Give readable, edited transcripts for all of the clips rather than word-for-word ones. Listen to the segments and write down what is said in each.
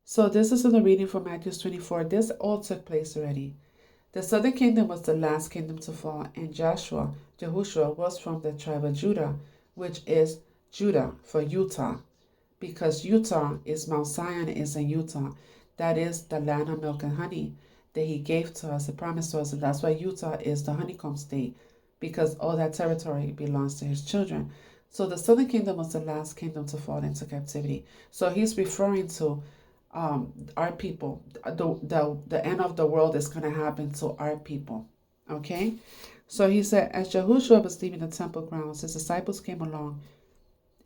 So this is in the reading from Matthew 24. This all took place already. The southern kingdom was the last kingdom to fall, and Jehoshua was from the tribe of Judah, which is Judah for Utah, because Utah is Mount Zion is in Utah. That is the land of milk and honey that he gave to us, he promised to us, and that's why Utah is the honeycomb state, because all that territory belongs to his children. So the southern kingdom was the last kingdom to fall into captivity. So he's referring to our people. The end of the world is going to happen to our people. Okay? So he said, as Jehoshua was leaving the temple grounds, his disciples came along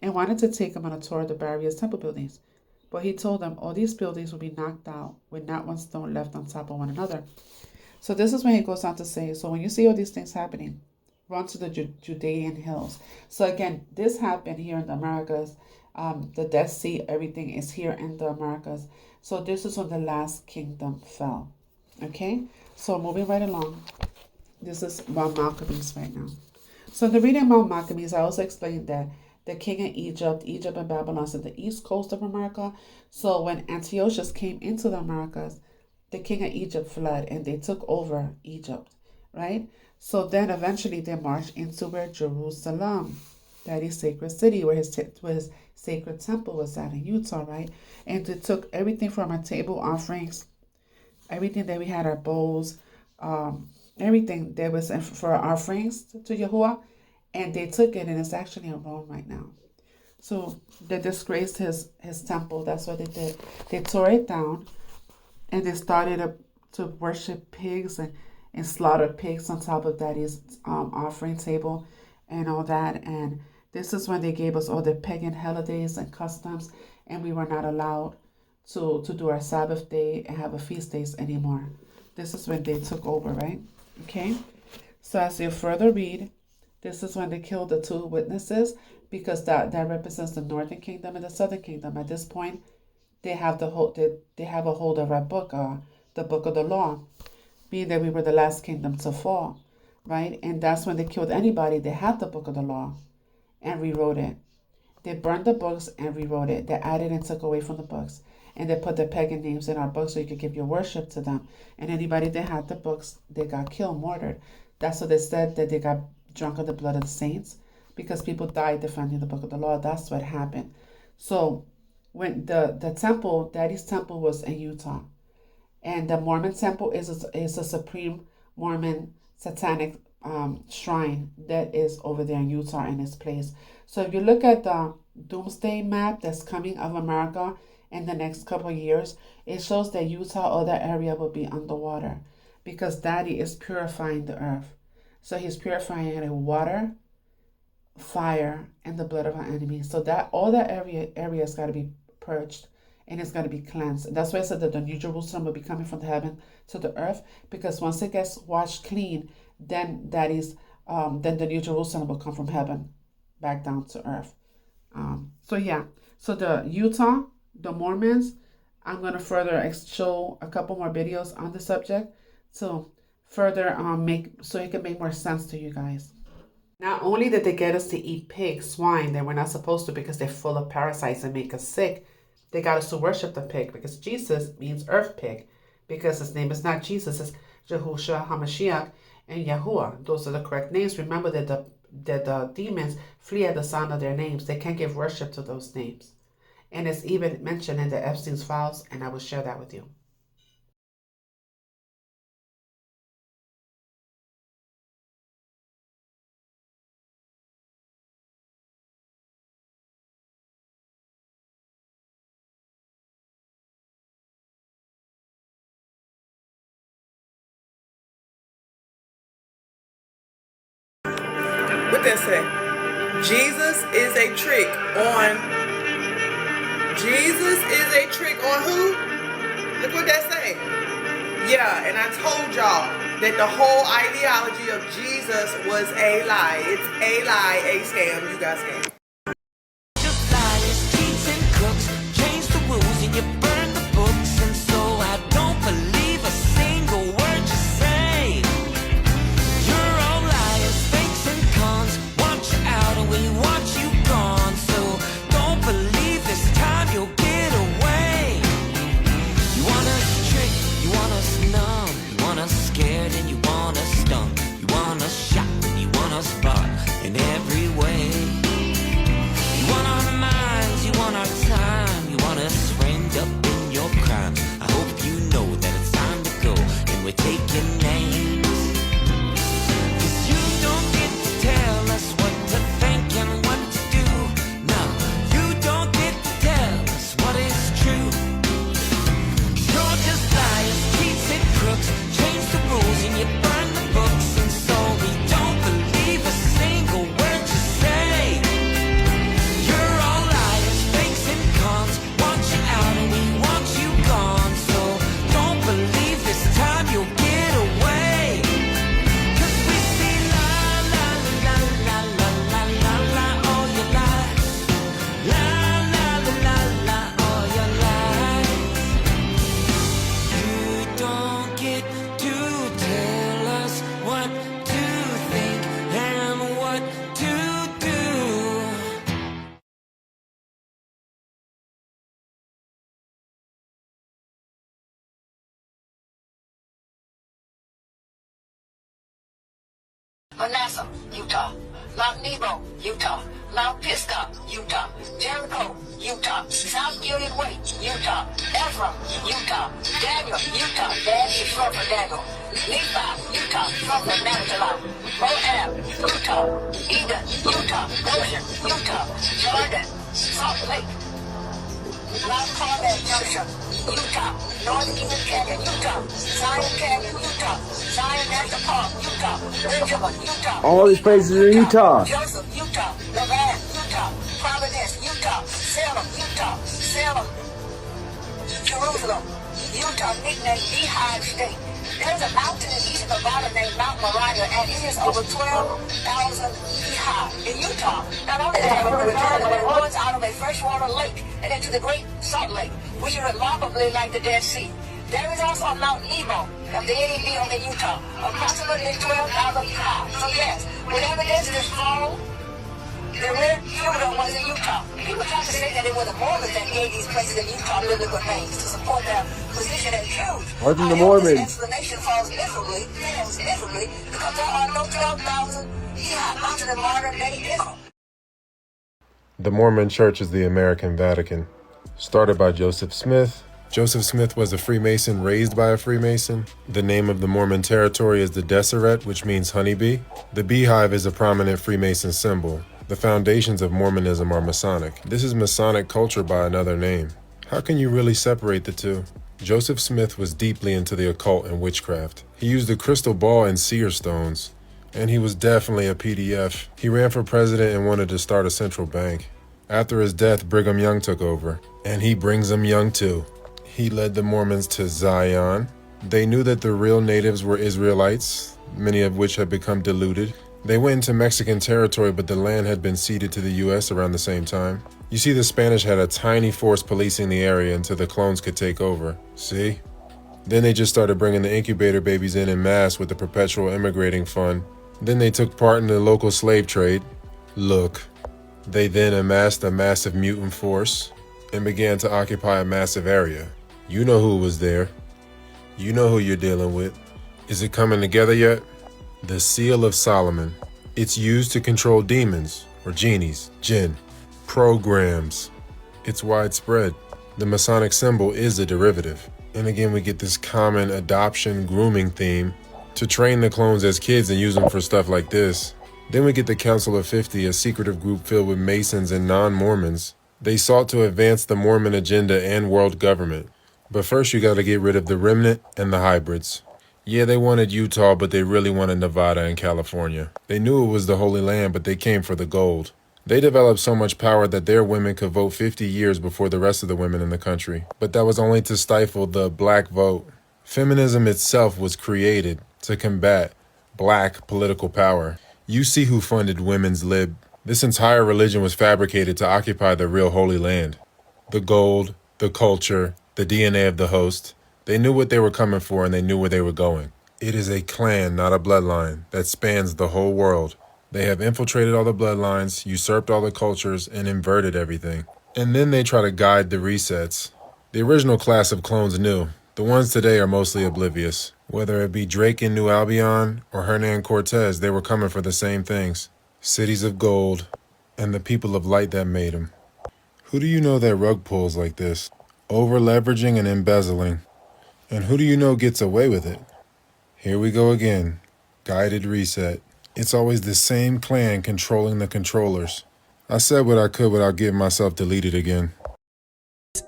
and wanted to take him on a tour of the various temple buildings. But he told them all these buildings will be knocked out with not one stone left on top of one another. So this is when he goes on to say, so when you see all these things happening, run to the Judean hills. So again, this happened here in the Americas. The Dead Sea, everything is here in the Americas. So this is when the last kingdom fell. Okay? So moving right along. This is Mount Maccabees right now. So in the reading of Mount Maccabees, I also explained that the king of Egypt and Babylon is the east coast of America. So when Antiochus came into the Americas, the king of Egypt fled and they took over Egypt, right? So then eventually they marched into where Jerusalem, that is sacred city, where his sacred temple was at in Utah, right? And they took everything from our table offerings, everything that we had, our bowls, everything that was for our offerings to Yahuwah, and they took it, and it's actually in Rome right now. So they disgraced his temple. That's what they did. They tore it down, and they started to worship pigs and slaughter pigs on top of Daddy's offering table and all that. And this is when they gave us all the pagan holidays and customs, and we were not allowed to do our Sabbath day and have a feast days anymore. This is when they took over, right? Okay. So as you further read, this is when they killed the two witnesses, because that represents the northern kingdom and the southern kingdom. At this point, they have a hold of our book, the book of the law, being that we were the last kingdom to fall, right? And that's when they killed anybody that had the book of the law and rewrote it. They burned the books and rewrote it. They added and took away from the books. And they put the pagan names in our books so you could give your worship to them. And anybody that had the books, they got killed, murdered. That's what they said, that they got drunk of the blood of the saints, because people died defending the book of the law. That's what happened. So when the temple, Daddy's temple, was in Utah, and the Mormon temple is a supreme Mormon satanic shrine that is over there in Utah in its place. So if you look at the doomsday map that's coming of America in the next couple of years, it shows that Utah or that area will be underwater, because Daddy is purifying the earth. So he's purifying it in water, fire, and the blood of our enemies. So that all that area's got to be purged, and it's got to be cleansed. And that's why I said that the New Jerusalem will be coming from the heaven to the earth, because once it gets washed clean, then then the New Jerusalem will come from heaven back down to earth. So the Utah, the Mormons, I'm going to further show a couple more videos on the subject to further so it can make more sense to you guys. Not only did they get us to eat pig, swine, that we're not supposed to because they're full of parasites and make us sick, they got us to worship the pig, because Jesus means earth pig, because his name is not Jesus, it's Jehoshua HaMashiach and Yahuwah. Those are the correct names. Remember that the demons flee at the sound of their names. They can't give worship to those names. And it's even mentioned in the Epstein's files, and I will share that with you. What that say? Jesus is a trick on who? Look what that say. Yeah, and I told y'all that the whole ideology of Jesus was a lie. It's a lie, a scam. You guys scam. Manasseh, Utah. Mount Nebo, Utah. Mount Pisgah, Utah. Jericho, Utah. South Gilead Way, Utah. Ephraim, Utah. Daniel, Utah. Dan is short for Daniel. Nephi, Utah. Short for Naphtali. Moab, Utah. Eden, Utah. Goshen, Utah. Jordan, Salt Lake. Mount Carmel Junction, Utah. North Eden Canyon, Utah. Zion Canyon, Utah. Zion National Park, Utah. Benjamin, Utah. All these places are in Utah. Joseph, Utah. Laverne, Utah. Providence, Utah. Salem, Utah. Salem, Jerusalem, Utah, nicknamed Beehive State. There's a mountain in east Nevada named Mount Moriah, and it is over 12,000 feet high. In Utah, not only have a return, but it runs out of a freshwater lake and into the Great Salt Lake, which is remarkably like the Dead Sea. There is also a Mount Nebo of the NEB in Utah, approximately 12,000 feet high. So yes, with evidence this fall, the rare human was in Utah. People try to say that it was the Mormons that gave these places in Utah biblical names to support their position as Jews. Wasn't the Mormons? This explanation fails miserably, because there are no 12,000 mountains in modern day Israel. The Mormon Church is the American Vatican. Started by Joseph Smith. Joseph Smith was a Freemason raised by a Freemason. The name of the Mormon territory is the Deseret, which means honeybee. The beehive is a prominent Freemason symbol. The foundations of Mormonism are Masonic. This is Masonic culture by another name. How can you really separate the two? Joseph Smith was deeply into the occult and witchcraft. He used a crystal ball and seer stones. And he was definitely a PDF. He ran for president and wanted to start a central bank. After his death, Brigham Young took over. And he brings them young too. He led the Mormons to Zion. They knew that the real natives were Israelites, many of which had become deluded. They went into Mexican territory, but the land had been ceded to the U.S. around the same time. You see, the Spanish had a tiny force policing the area until the clones could take over. See? Then they just started bringing the incubator babies in mass with the Perpetual Immigrating Fund. Then they took part in the local slave trade. Look. They then amassed a massive mutant force and began to occupy a massive area. You know who was there. You know who you're dealing with. Is it coming together yet? The Seal of Solomon. It's used to control demons, or genies, jinn, programs. It's widespread. The Masonic symbol is a derivative. And again, we get this common adoption grooming theme to train the clones as kids and use them for stuff like this. Then we get the Council of 50, a secretive group filled with Masons and non-Mormons. They sought to advance the Mormon agenda and world government. But first you gotta get rid of the remnant and the hybrids. Yeah, they wanted Utah, but they really wanted Nevada and California. They knew it was the Holy Land, but they came for the gold. They developed so much power that their women could vote 50 years before the rest of the women in the country. But that was only to stifle the black vote. Feminism itself was created to combat black political power. You see who funded women's lib. This entire religion was fabricated to occupy the real Holy Land. The gold, the culture, the DNA of the host. They knew what they were coming for and they knew where they were going. It is a clan, not a bloodline, that spans the whole world. They have infiltrated all the bloodlines, usurped all the cultures, and inverted everything. And then they try to guide the resets. The original class of clones knew. The ones today are mostly oblivious. Whether it be Drake in New Albion or Hernan Cortez, they were coming for the same things. Cities of gold, and the people of light that made them. Who do you know that rug pulls like this? Over-leveraging and embezzling. And who do you know gets away with it? Here we go again. Guided reset. It's always the same clan controlling the controllers. I said what I could without getting myself deleted again.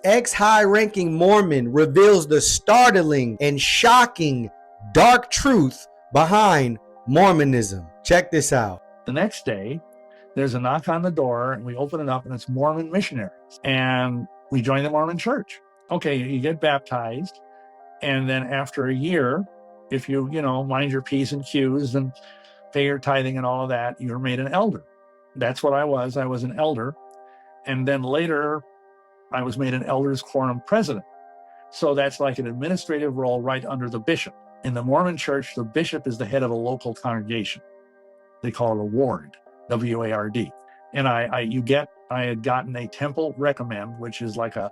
Ex-high-ranking Mormon reveals the startling and shocking dark truth behind Mormonism. Check this out. The next day, there's a knock on the door, and we open it up, and it's Mormon missionaries. And we join the Mormon church. Okay, you get baptized, and then after a year, if you mind your P's and Q's and pay your tithing and all of that, you're made an elder. That's what I was. I was an elder. And then later, I was made an elders quorum president. So that's like an administrative role right under the bishop. In the Mormon church, the bishop is the head of a local congregation. They call it a ward, W-A-R-D. And I had gotten a temple recommend, which is like a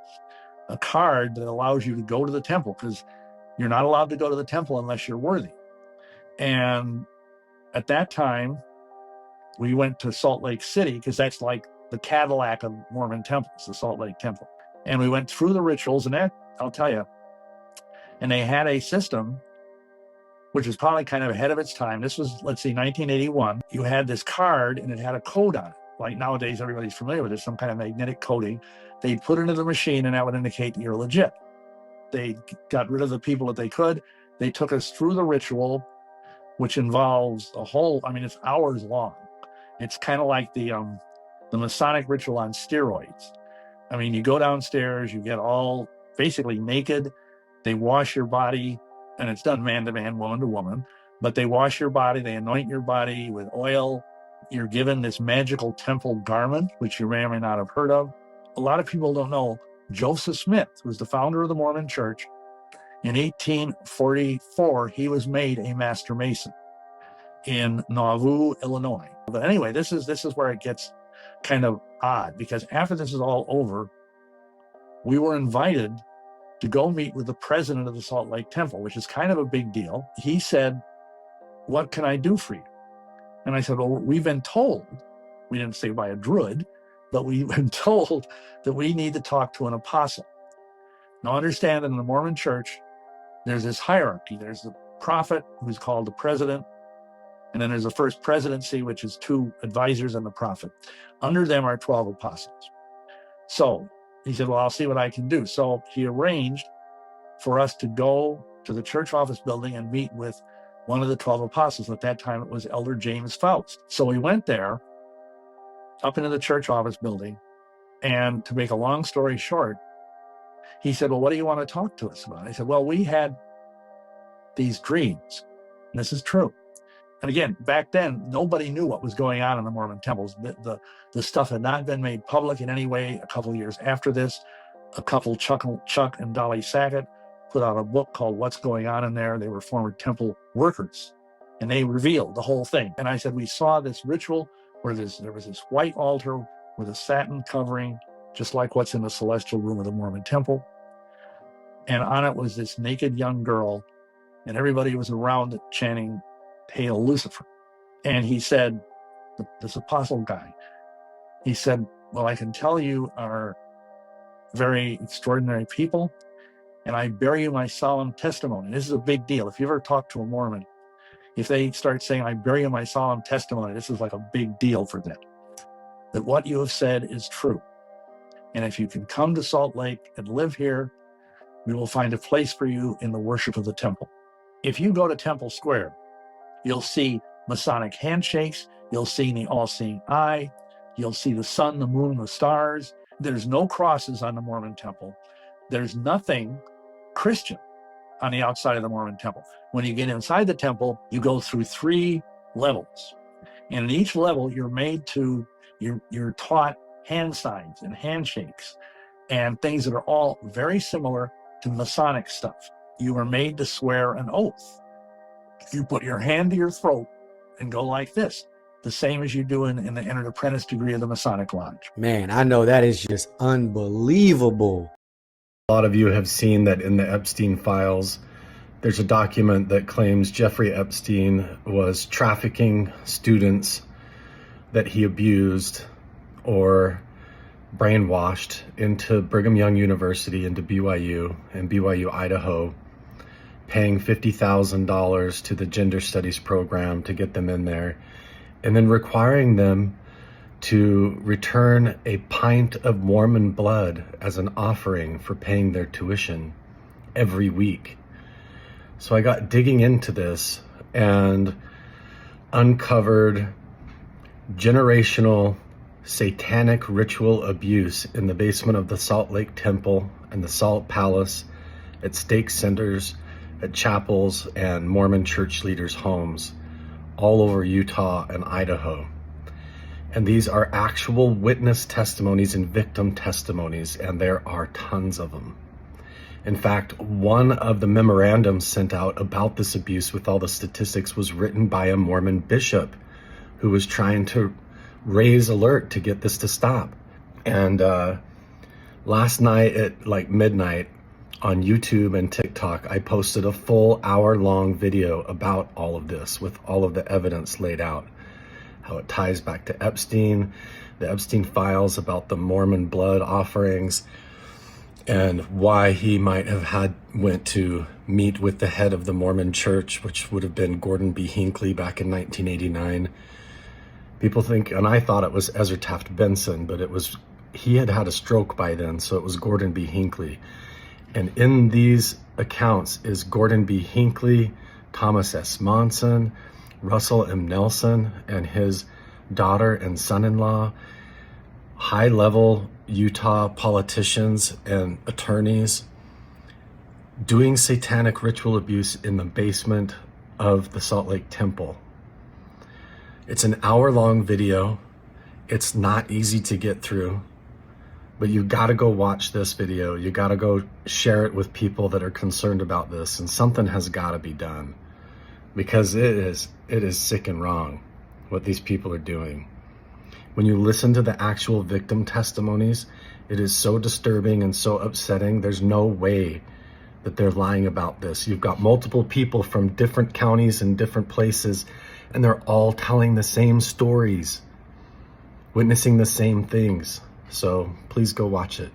card that allows you to go to the temple, because you're not allowed to go to the temple unless you're worthy. And At that time, we went to Salt Lake City because that's like the Cadillac of Mormon temples, the Salt Lake Temple. And we went through the rituals, and that, I'll tell you, and they had a system which was probably kind of ahead of its time. This was, let's see, 1981. You had this card and it had a code on it. Like nowadays, everybody's familiar with it, some kind of magnetic coding. They'd put it into the machine and that would indicate that you're legit. They got rid of the people that they could. They took us through the ritual, which involves a whole, I mean, it's hours long. It's kind of like the Masonic ritual on steroids. I mean, you go downstairs, you get all basically naked. They wash your body, and it's done man to man, woman to woman, but they wash your body, they anoint your body with oil. You're given this magical temple garment, which you may or may not have heard of. A lot of people don't know Joseph Smith was the founder of the Mormon Church. In 1844, he was made a Master Mason in Nauvoo, Illinois. But anyway, this is where it gets kind of odd, because after this is all over, we were invited to go meet with the president of the Salt Lake Temple, which is kind of a big deal. He said, "What can I do for you?" And I said, "Well, we've been told," we didn't say by a druid, but we've been told that we need to talk to an apostle. Now understand that in the Mormon Church, there's this hierarchy. There's the prophet, who's called the president, and then there's the first presidency, which is 2 advisors and the prophet. Under them are 12 apostles. So he said, "Well, I'll see what I can do." So he arranged for us to go to the church office building and meet with one of the 12 apostles. At that time, it was Elder James Faust. So we went there, up into the church office building, and to make a long story short, he said, "Well, what do you want to talk to us about?" I said, "Well, we had these dreams." And this is true. And again, back then, nobody knew what was going on in the Mormon temples. The stuff had not been made public in any way. A couple of years after this, a couple, Chuck and Dolly Sackett, put out a book called What's Going On in There. They were former temple workers, and they revealed the whole thing. And I said, we saw this ritual where there was this white altar with a satin covering, just like what's in the celestial room of the Mormon temple. And on it was this naked young girl, and everybody was around it chanting, "Hail Lucifer." And he said, this apostle guy, he said, "Well, I can tell you are very extraordinary people, and I bear you my solemn testimony." This is a big deal. If you ever talk to a Mormon, if they start saying, "I bear you my solemn testimony," this is like a big deal for them. That what you have said is true. And if you can come to Salt Lake and live here, we will find a place for you in the worship of the temple. If you go to Temple Square, you'll see Masonic handshakes. You'll see the all-seeing eye. You'll see the sun, the moon, the stars. There's no crosses on the Mormon temple. There's nothing Christian on the outside of the Mormon temple. When you get inside the temple, you go through 3 levels. And in each level, you're taught hand signs and handshakes and things that are all very similar to Masonic stuff. You are made to swear an oath. You put your hand to your throat and go like this, the same as you do in the entered apprentice degree of the Masonic Lodge. Man, I know that is just unbelievable. A lot of you have seen that in the Epstein files, there's a document that claims Jeffrey Epstein was trafficking students that he abused or brainwashed into Brigham Young University, into BYU and BYU, Idaho, paying $50,000 to the gender studies program to get them in there, and then requiring them to return a pint of Mormon blood as an offering for paying their tuition every week. So I got digging into this and uncovered generational satanic ritual abuse in the basement of the Salt Lake Temple and the Salt Palace, at stake centers, at chapels and Mormon church leaders' homes all over Utah and Idaho. And these are actual witness testimonies and victim testimonies, and there are tons of them. In fact, one of the memorandums sent out about this abuse with all the statistics was written by a Mormon bishop who was trying to raise alert to get this to stop. And last night at like midnight, on YouTube and TikTok, I posted a full hour-long video about all of this with all of the evidence laid out, how it ties back to Epstein, the Epstein files about the Mormon blood offerings, and why he might have went to meet with the head of the Mormon church, which would have been Gordon B. Hinckley back in 1989. People think, and I thought it was Ezra Taft Benson, but he had had a stroke by then, so it was Gordon B. Hinckley. And in these accounts is Gordon B. Hinckley, Thomas S. Monson, Russell M. Nelson, and his daughter and son-in-law, high-level Utah politicians and attorneys doing satanic ritual abuse in the basement of the Salt Lake Temple. It's an hour-long video. It's not easy to get through, but you gotta go watch this video. You gotta go share it with people that are concerned about this, and something has gotta be done, because it is sick and wrong what these people are doing. When you listen to the actual victim testimonies, it is so disturbing and so upsetting. There's no way that they're lying about this. You've got multiple people from different counties and different places, and they're all telling the same stories, witnessing the same things. So please go watch it.